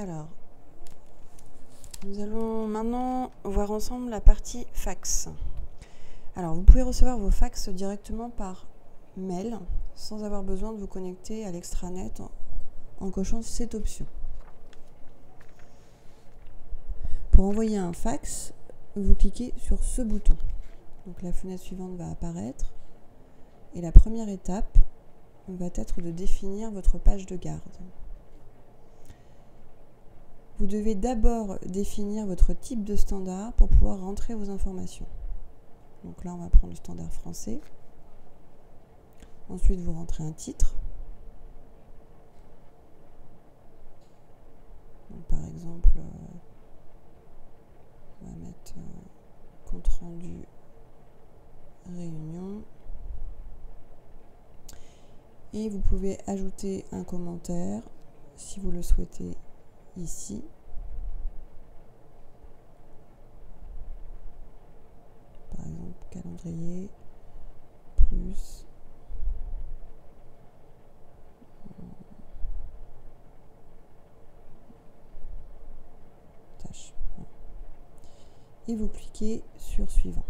Alors, nous allons maintenant voir ensemble la partie fax. Alors, vous pouvez recevoir vos fax directement par mail sans avoir besoin de vous connecter à l'extranet en cochant cette option. Pour envoyer un fax, vous cliquez sur ce bouton. Donc la fenêtre suivante va apparaître et la première étape va être de définir votre page de garde. Vous devez d'abord définir votre type de standard pour pouvoir rentrer vos informations. Donc là, on va prendre le standard français. Ensuite, vous rentrez un titre. Donc, par exemple, on va mettre compte rendu réunion. Et vous pouvez ajouter un commentaire si vous le souhaitez ici. Par exemple, calendrier plus tâche. Et vous cliquez sur suivant.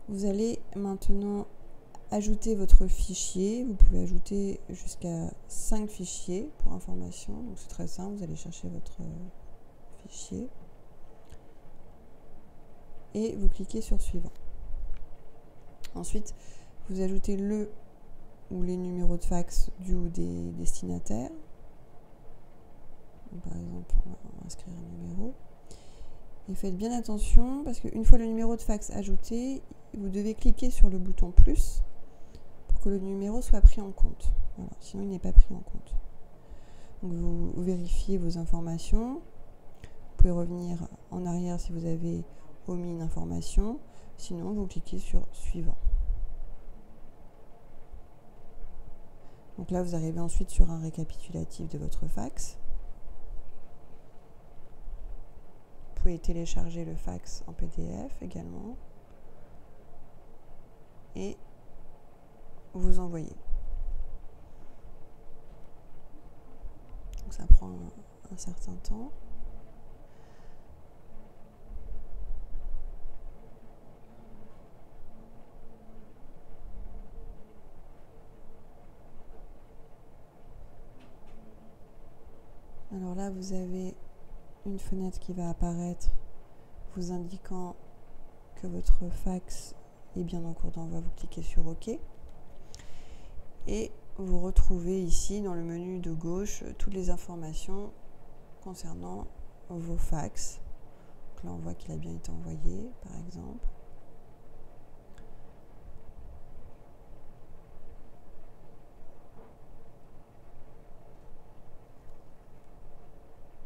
Vous allez maintenant ajouter votre fichier. Vous pouvez ajouter jusqu'à 5 fichiers pour information. Donc c'est très simple, vous allez chercher votre fichier et vous cliquez sur suivant. Ensuite, vous ajoutez le ou les numéros de fax du ou des destinataires. Donc, par exemple, on va inscrire un numéro. Et faites bien attention parce qu'une fois le numéro de fax ajouté, vous devez cliquer sur le bouton plus pour que le numéro soit pris en compte. Voilà, sinon il n'est pas pris en compte. Donc vous vérifiez vos informations. Vous pouvez revenir en arrière si vous avez omis une information. Sinon, vous cliquez sur suivant. Donc là, vous arrivez ensuite sur un récapitulatif de votre fax. Vous pouvez télécharger le fax en PDF également. Et vous envoyez. Donc ça prend un certain temps. Alors là, vous avez une fenêtre qui va apparaître vous indiquant que votre fax est bien en cours d'envoi. Vous cliquez sur OK et vous retrouvez ici dans le menu de gauche toutes les informations concernant vos fax. Donc là, on voit qu'il a bien été envoyé, par exemple.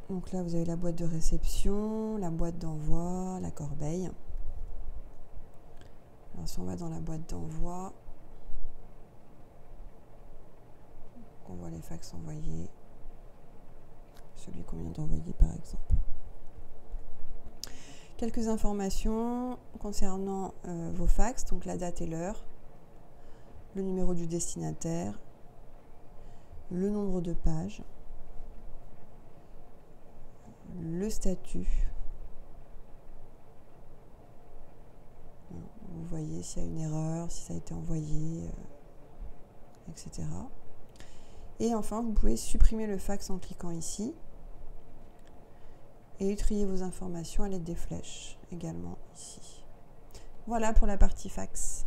Donc là, vous avez la boîte de réception, la boîte d'envoi, la corbeille. Alors si on va dans la boîte d'envoi, on voit les fax envoyés, celui qu'on vient d'envoyer par exemple. Quelques informations concernant vos fax, donc la date et l'heure, le numéro du destinataire, le nombre de pages, le statut. Vous voyez s'il y a une erreur, si ça a été envoyé, etc. Et enfin, vous pouvez supprimer le fax en cliquant ici et trier vos informations à l'aide des flèches également ici. Voilà pour la partie fax.